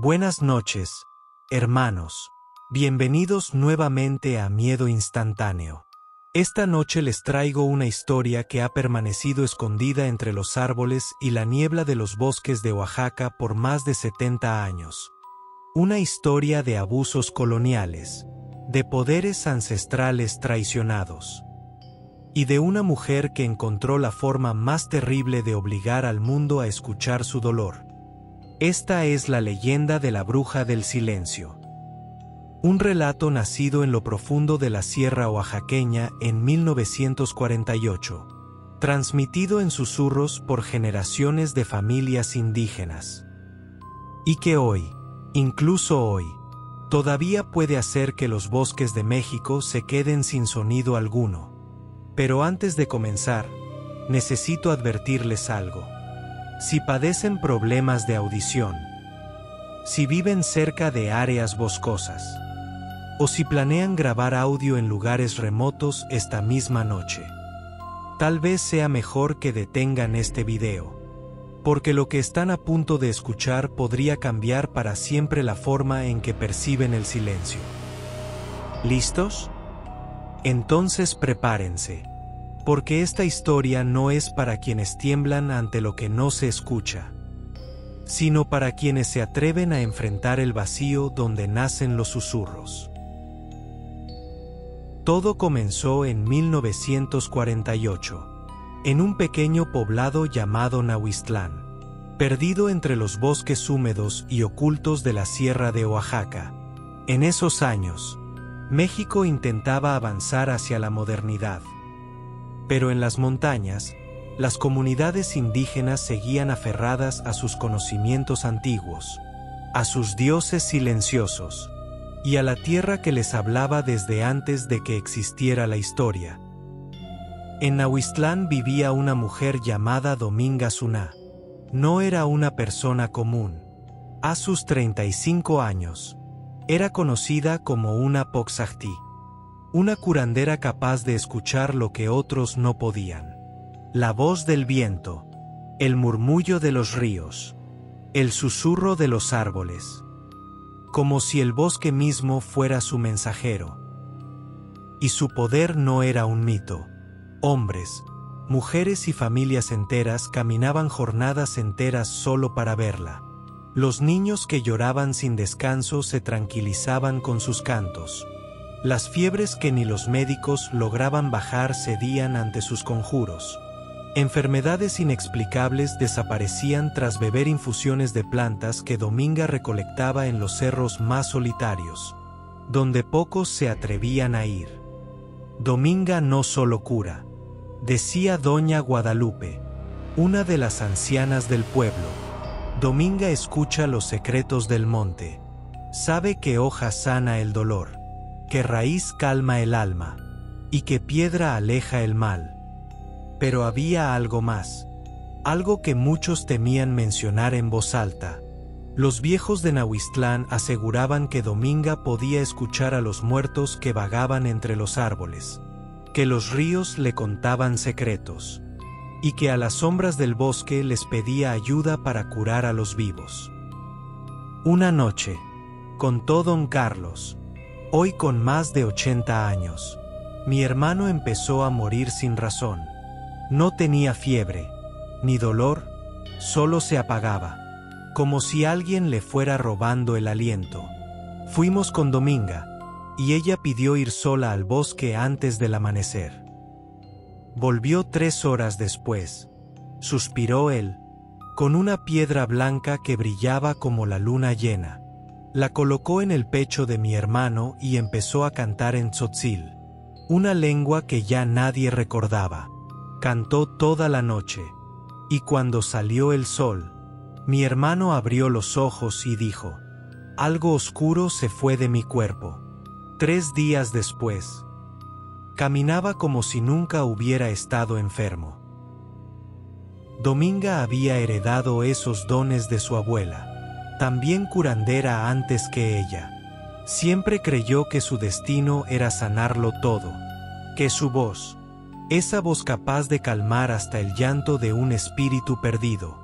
Buenas noches, hermanos. Bienvenidos nuevamente a Miedo Instantáneo. Esta noche les traigo una historia que ha permanecido escondida entre los árboles y la niebla de los bosques de Oaxaca por más de 70 años. Una historia de abusos coloniales, de poderes ancestrales traicionados, y de una mujer que encontró la forma más terrible de obligar al mundo a escuchar su dolor. Esta es la leyenda de la Bruja del Silencio. Un relato nacido en lo profundo de la Sierra Oaxaqueña en 1948, transmitido en susurros por generaciones de familias indígenas. Y que hoy, incluso hoy, todavía puede hacer que los bosques de México se queden sin sonido alguno. Pero antes de comenzar, necesito advertirles algo. Si padecen problemas de audición, si viven cerca de áreas boscosas, o si planean grabar audio en lugares remotos esta misma noche, tal vez sea mejor que detengan este video, porque lo que están a punto de escuchar podría cambiar para siempre la forma en que perciben el silencio. ¿Listos? Entonces prepárense, porque esta historia no es para quienes tiemblan ante lo que no se escucha, sino para quienes se atreven a enfrentar el vacío donde nacen los susurros. Todo comenzó en 1948, en un pequeño poblado llamado Nahuistlán, perdido entre los bosques húmedos y ocultos de la Sierra de Oaxaca. En esos años, México intentaba avanzar hacia la modernidad. Pero en las montañas, las comunidades indígenas seguían aferradas a sus conocimientos antiguos, a sus dioses silenciosos, y a la tierra que les hablaba desde antes de que existiera la historia. En Nahuistlán vivía una mujer llamada Dominga Suná. No era una persona común. A sus 35 años, era conocida como una Poxajtí, una curandera capaz de escuchar lo que otros no podían. La voz del viento, el murmullo de los ríos, el susurro de los árboles, como si el bosque mismo fuera su mensajero. Y su poder no era un mito. Hombres, mujeres y familias enteras caminaban jornadas enteras solo para verla. Los niños que lloraban sin descanso se tranquilizaban con sus cantos. Las fiebres que ni los médicos lograban bajar cedían ante sus conjuros. Enfermedades inexplicables desaparecían tras beber infusiones de plantas que Dominga recolectaba en los cerros más solitarios, donde pocos se atrevían a ir. Dominga no solo cura, decía doña Guadalupe, una de las ancianas del pueblo. Dominga escucha los secretos del monte, sabe que hoja sana el dolor, que raíz calma el alma, y que piedra aleja el mal. Pero había algo más, algo que muchos temían mencionar en voz alta. Los viejos de Nahuistlán aseguraban que Dominga podía escuchar a los muertos que vagaban entre los árboles, que los ríos le contaban secretos, y que a las sombras del bosque les pedía ayuda para curar a los vivos. Una noche, contó don Carlos, hoy con más de 80 años, mi hermano empezó a morir sin razón. No tenía fiebre, ni dolor, solo se apagaba, como si alguien le fuera robando el aliento. Fuimos con Dominga, y ella pidió ir sola al bosque antes del amanecer. Volvió 3 horas después, suspiró él, con una piedra blanca que brillaba como la luna llena. La colocó en el pecho de mi hermano y empezó a cantar en tzotzil, una lengua que ya nadie recordaba. Cantó toda la noche, y cuando salió el sol, mi hermano abrió los ojos y dijo: algo oscuro se fue de mi cuerpo. 3 días después, caminaba como si nunca hubiera estado enfermo. Dominga había heredado esos dones de su abuela, también curandera antes que ella. Siempre creyó que su destino era sanarlo todo, que su voz, esa voz capaz de calmar hasta el llanto de un espíritu perdido,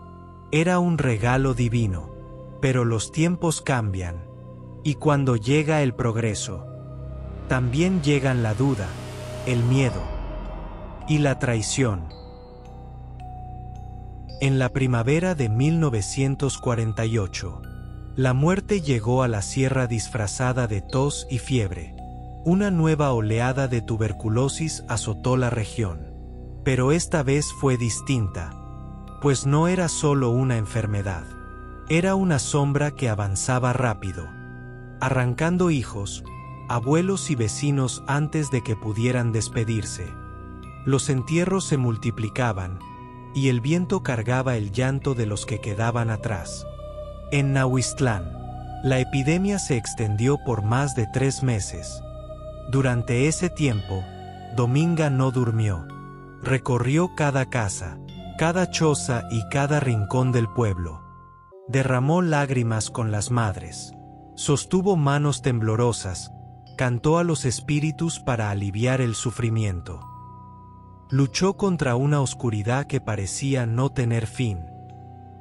era un regalo divino. Pero los tiempos cambian, y cuando llega el progreso, también llegan la duda, el miedo y la traición. En la primavera de 1948, la muerte llegó a la sierra disfrazada de tos y fiebre. Una nueva oleada de tuberculosis azotó la región. Pero esta vez fue distinta, pues no era solo una enfermedad. Era una sombra que avanzaba rápido, arrancando hijos, abuelos y vecinos antes de que pudieran despedirse. Los entierros se multiplicaban, y el viento cargaba el llanto de los que quedaban atrás. En Nahuistlán, la epidemia se extendió por más de 3 meses. Durante ese tiempo, Dominga no durmió. Recorrió cada casa, cada choza y cada rincón del pueblo. Derramó lágrimas con las madres. Sostuvo manos temblorosas, cantó a los espíritus para aliviar el sufrimiento. Luchó contra una oscuridad que parecía no tener fin.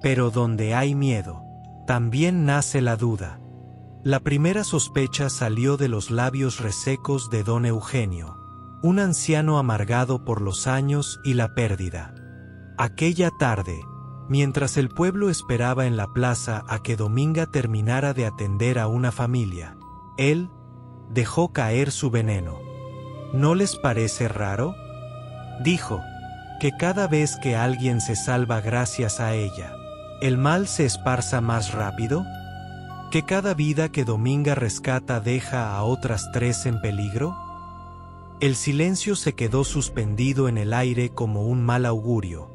Pero donde hay miedo, también nace la duda. La primera sospecha salió de los labios resecos de don Eugenio, un anciano amargado por los años y la pérdida. Aquella tarde, mientras el pueblo esperaba en la plaza a que Dominga terminara de atender a una familia, él dejó caer su veneno. ¿No les parece raro?, dijo, que cada vez que alguien se salva gracias a ella, ¿el mal se esparza más rápido? ¿Que cada vida que Dominga rescata deja a otras 3 en peligro? El silencio se quedó suspendido en el aire como un mal augurio.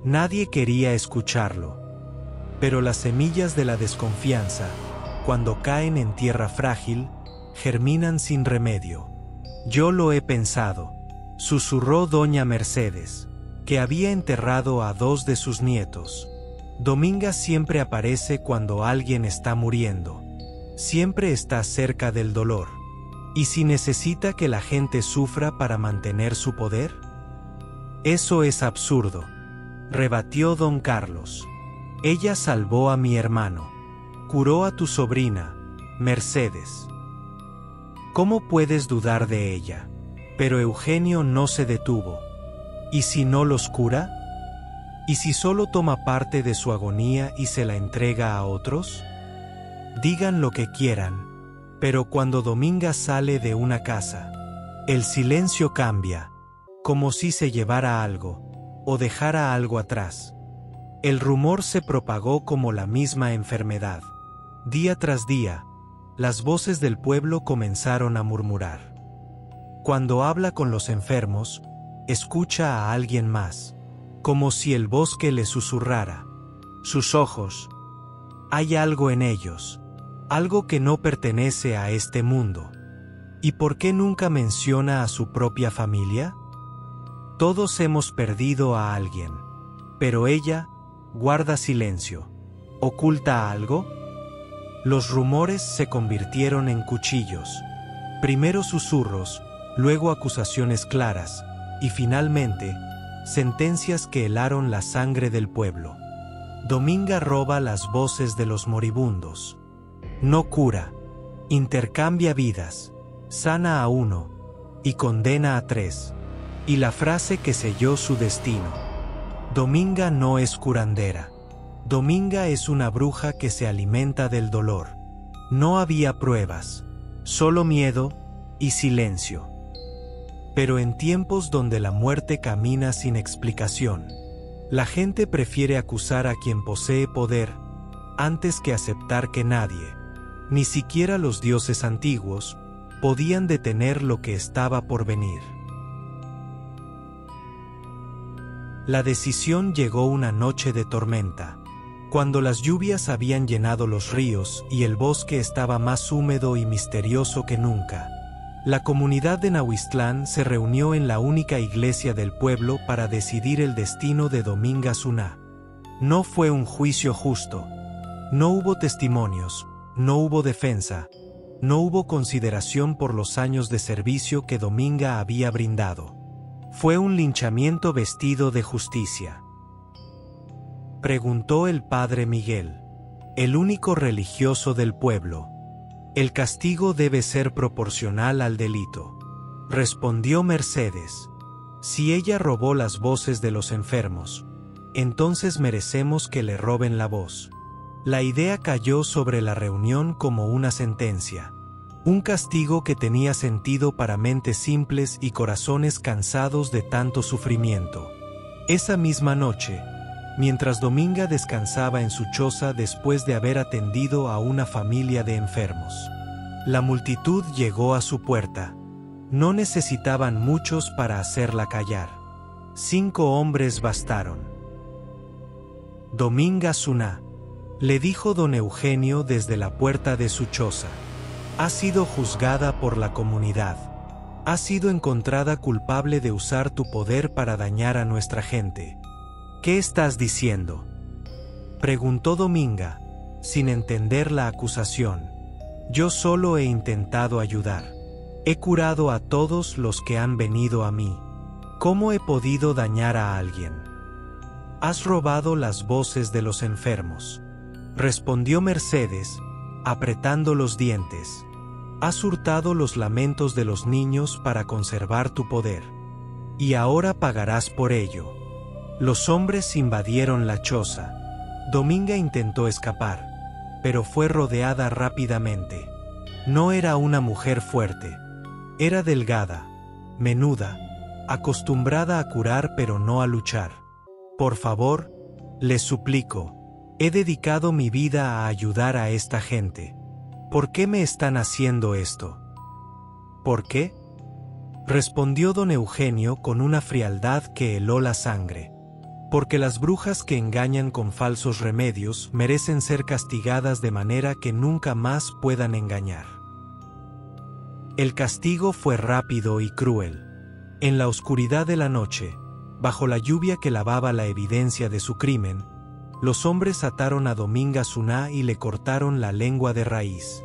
Nadie quería escucharlo. Pero las semillas de la desconfianza, cuando caen en tierra frágil, germinan sin remedio. Yo lo he pensado, susurró doña Mercedes, que había enterrado a 2 de sus nietos. Dominga siempre aparece cuando alguien está muriendo. Siempre está cerca del dolor. ¿Y si necesita que la gente sufra para mantener su poder? Eso es absurdo, rebatió don Carlos. Ella salvó a mi hermano. Curó a tu sobrina, Mercedes. ¿Cómo puedes dudar de ella? Pero Eugenio no se detuvo. ¿Y si no los cura? ¿Y si solo toma parte de su agonía y se la entrega a otros? Digan lo que quieran, pero cuando Dominga sale de una casa, el silencio cambia, como si se llevara algo, o dejara algo atrás. El rumor se propagó como la misma enfermedad. Día tras día, las voces del pueblo comenzaron a murmurar. Cuando habla con los enfermos, escucha a alguien más, como si el bosque le susurrara. Sus ojos. Hay algo en ellos, algo que no pertenece a este mundo. ¿Y por qué nunca menciona a su propia familia? Todos hemos perdido a alguien, pero ella guarda silencio. ¿Oculta algo? Los rumores se convirtieron en cuchillos. Primero susurros, luego acusaciones claras, y finalmente, sentencias que helaron la sangre del pueblo. Dominga roba las voces de los moribundos. No cura, intercambia vidas, sana a 1 y condena a 3. Y la frase que selló su destino. Dominga no es curandera. Dominga es una bruja que se alimenta del dolor. No había pruebas, solo miedo y silencio. Pero en tiempos donde la muerte camina sin explicación, la gente prefiere acusar a quien posee poder antes que aceptar que nadie, ni siquiera los dioses antiguos, podían detener lo que estaba por venir. La decisión llegó una noche de tormenta, cuando las lluvias habían llenado los ríos y el bosque estaba más húmedo y misterioso que nunca. La comunidad de Nahuistlán se reunió en la única iglesia del pueblo para decidir el destino de Dominga Suná. No fue un juicio justo. No hubo testimonios, no hubo defensa, no hubo consideración por los años de servicio que Dominga había brindado. Fue un linchamiento vestido de justicia. Preguntó el padre Miguel. el único religioso del pueblo. El castigo debe ser proporcional al delito. Respondió Mercedes. Si ella robó las voces de los enfermos, entonces merecemos que le roben la voz. La idea cayó sobre la reunión como una sentencia. Un castigo que tenía sentido para mentes simples y corazones cansados de tanto sufrimiento. Esa misma noche, mientras Dominga descansaba en su choza después de haber atendido a una familia de enfermos, la multitud llegó a su puerta. No necesitaban muchos para hacerla callar. 5 hombres bastaron. Dominga Suná, le dijo don Eugenio desde la puerta de su choza. Has sido juzgada por la comunidad. Has sido encontrada culpable de usar tu poder para dañar a nuestra gente. ¿Qué estás diciendo?, preguntó Dominga, sin entender la acusación. Yo solo he intentado ayudar. He curado a todos los que han venido a mí. ¿Cómo he podido dañar a alguien? Has robado las voces de los enfermos, respondió Mercedes, apretando los dientes. Has hurtado los lamentos de los niños para conservar tu poder. Y ahora pagarás por ello. Los hombres invadieron la choza. Dominga intentó escapar, pero fue rodeada rápidamente. No era una mujer fuerte. Era delgada, menuda, acostumbrada a curar pero no a luchar. Por favor, les suplico, he dedicado mi vida a ayudar a esta gente. ¿Por qué me están haciendo esto? ¿Por qué?, respondió don Eugenio con una frialdad que heló la sangre. Porque las brujas que engañan con falsos remedios merecen ser castigadas de manera que nunca más puedan engañar. El castigo fue rápido y cruel. En la oscuridad de la noche, bajo la lluvia que lavaba la evidencia de su crimen, los hombres ataron a Dominga Suná y le cortaron la lengua de raíz.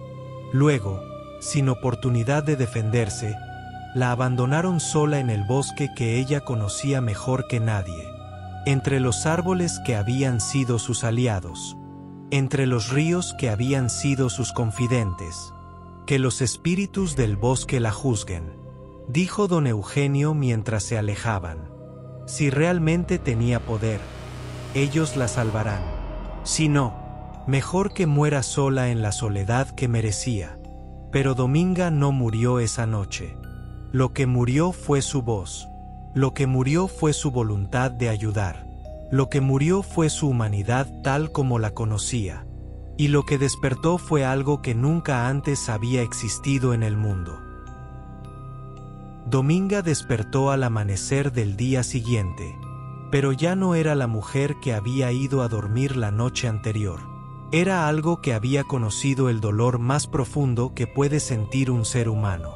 Luego, sin oportunidad de defenderse, la abandonaron sola en el bosque que ella conocía mejor que nadie, entre los árboles que habían sido sus aliados, entre los ríos que habían sido sus confidentes. Que los espíritus del bosque la juzguen, dijo don Eugenio mientras se alejaban. Si realmente tenía poder, ellos la salvarán. Si no, mejor que muera sola en la soledad que merecía. Pero Dominga no murió esa noche. Lo que murió fue su voz. Lo que murió fue su voluntad de ayudar. Lo que murió fue su humanidad tal como la conocía. Y lo que despertó fue algo que nunca antes había existido en el mundo. Dominga despertó al amanecer del día siguiente, pero ya no era la mujer que había ido a dormir la noche anterior. Era algo que había conocido el dolor más profundo que puede sentir un ser humano.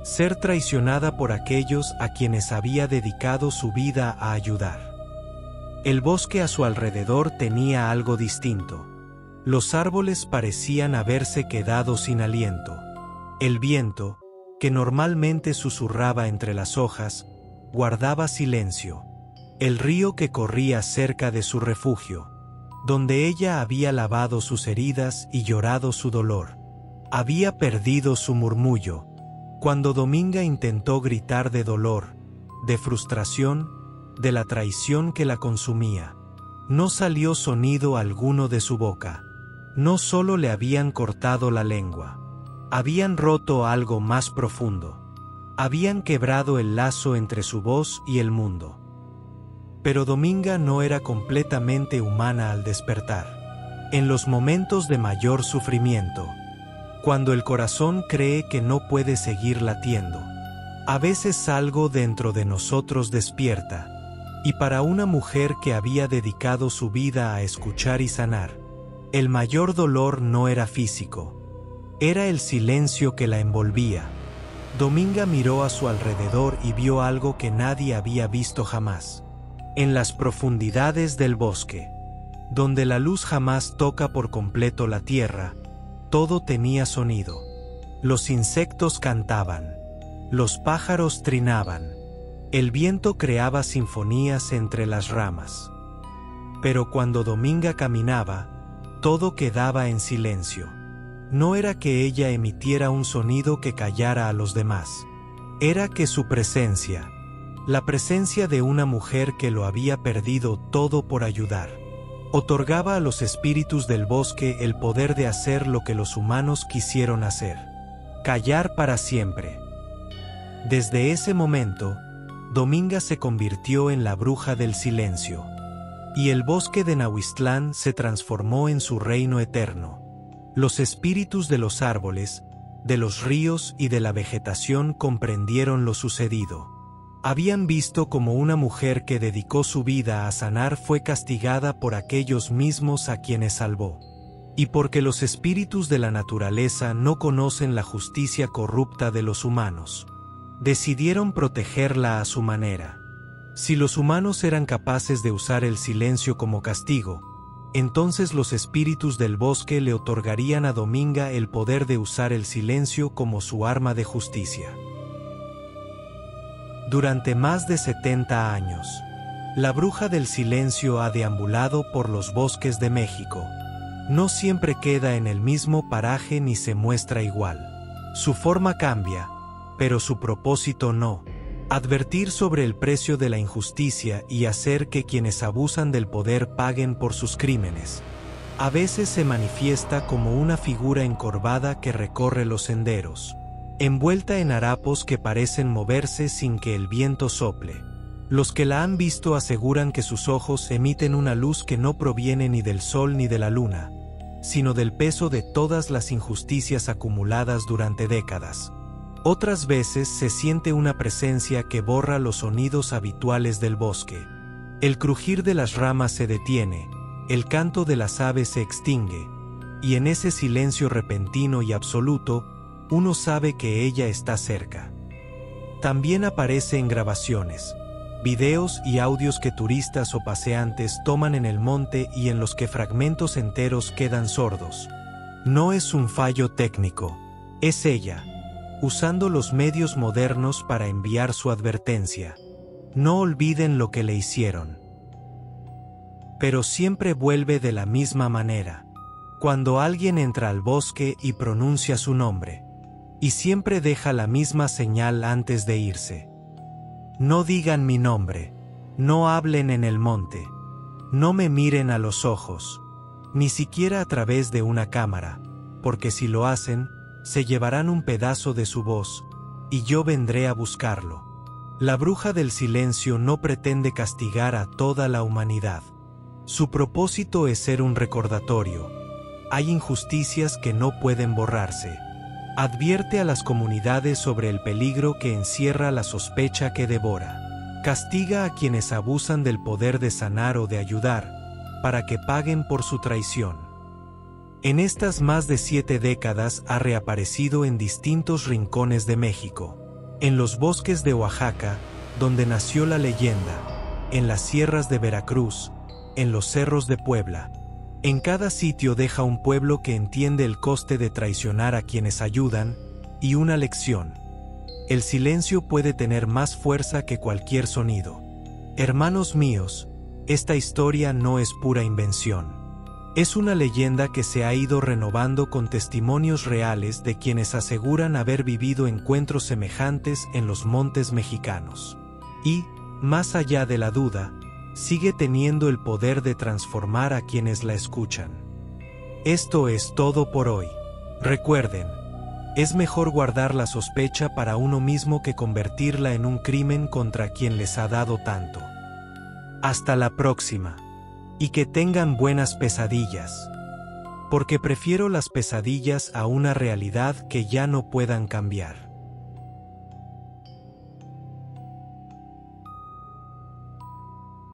Ser traicionada por aquellos a quienes había dedicado su vida a ayudar. El bosque a su alrededor tenía algo distinto. Los árboles parecían haberse quedado sin aliento. El viento, que normalmente susurraba entre las hojas, guardaba silencio. El río que corría cerca de su refugio, donde ella había lavado sus heridas y llorado su dolor, había perdido su murmullo. Cuando Dominga intentó gritar de dolor, de frustración, de la traición que la consumía, no salió sonido alguno de su boca. No solo le habían cortado la lengua, habían roto algo más profundo. Habían quebrado el lazo entre su voz y el mundo. Pero Dominga no era completamente humana al despertar. En los momentos de mayor sufrimiento, cuando el corazón cree que no puede seguir latiendo, a veces algo dentro de nosotros despierta. Y para una mujer que había dedicado su vida a escuchar y sanar, el mayor dolor no era físico, era el silencio que la envolvía. Dominga miró a su alrededor y vio algo que nadie había visto jamás. En las profundidades del bosque, donde la luz jamás toca por completo la tierra, todo tenía sonido. Los insectos cantaban, los pájaros trinaban, el viento creaba sinfonías entre las ramas. Pero cuando Dominga caminaba, todo quedaba en silencio. No era que ella emitiera un sonido que callara a los demás. Era que su presencia, la presencia de una mujer que lo había perdido todo por ayudar, otorgaba a los espíritus del bosque el poder de hacer lo que los humanos quisieron hacer: callar para siempre. Desde ese momento, Dominga se convirtió en la bruja del silencio, y el bosque de Nahuistlán se transformó en su reino eterno. Los espíritus de los árboles, de los ríos y de la vegetación comprendieron lo sucedido. Habían visto cómo una mujer que dedicó su vida a sanar fue castigada por aquellos mismos a quienes salvó. Y porque los espíritus de la naturaleza no conocen la justicia corrupta de los humanos, decidieron protegerla a su manera. Si los humanos eran capaces de usar el silencio como castigo, entonces los espíritus del bosque le otorgarían a Dominga el poder de usar el silencio como su arma de justicia. Durante más de 70 años, la bruja del silencio ha deambulado por los bosques de México. No siempre queda en el mismo paraje ni se muestra igual. Su forma cambia, pero su propósito no: advertir sobre el precio de la injusticia y hacer que quienes abusan del poder paguen por sus crímenes. A veces se manifiesta como una figura encorvada que recorre los senderos, envuelta en harapos que parecen moverse sin que el viento sople. Los que la han visto aseguran que sus ojos emiten una luz que no proviene ni del sol ni de la luna, sino del peso de todas las injusticias acumuladas durante décadas. Otras veces se siente una presencia que borra los sonidos habituales del bosque. El crujir de las ramas se detiene, el canto de las aves se extingue, y en ese silencio repentino y absoluto, uno sabe que ella está cerca. También aparece en grabaciones, videos y audios que turistas o paseantes toman en el monte y en los que fragmentos enteros quedan sordos. No es un fallo técnico, es ella, usando los medios modernos para enviar su advertencia: no olviden lo que le hicieron. Pero siempre vuelve de la misma manera, cuando alguien entra al bosque y pronuncia su nombre, y siempre deja la misma señal antes de irse: no digan mi nombre, no hablen en el monte, no me miren a los ojos, ni siquiera a través de una cámara, porque si lo hacen, se llevarán un pedazo de su voz, y yo vendré a buscarlo. La bruja del silencio no pretende castigar a toda la humanidad. Su propósito es ser un recordatorio. Hay injusticias que no pueden borrarse. Advierte a las comunidades sobre el peligro que encierra la sospecha que devora. Castiga a quienes abusan del poder de sanar o de ayudar, para que paguen por su traición. En estas más de 7 décadas ha reaparecido en distintos rincones de México, en los bosques de Oaxaca, donde nació la leyenda, en las sierras de Veracruz, en los cerros de Puebla. En cada sitio deja un pueblo que entiende el coste de traicionar a quienes ayudan, y una lección: el silencio puede tener más fuerza que cualquier sonido. Hermanos míos, esta historia no es pura invención. Es una leyenda que se ha ido renovando con testimonios reales de quienes aseguran haber vivido encuentros semejantes en los montes mexicanos. Y, más allá de la duda, sigue teniendo el poder de transformar a quienes la escuchan. Esto es todo por hoy. Recuerden, es mejor guardar la sospecha para uno mismo que convertirla en un crimen contra quien les ha dado tanto. Hasta la próxima. Y que tengan buenas pesadillas. Porque prefiero las pesadillas a una realidad que ya no puedan cambiar.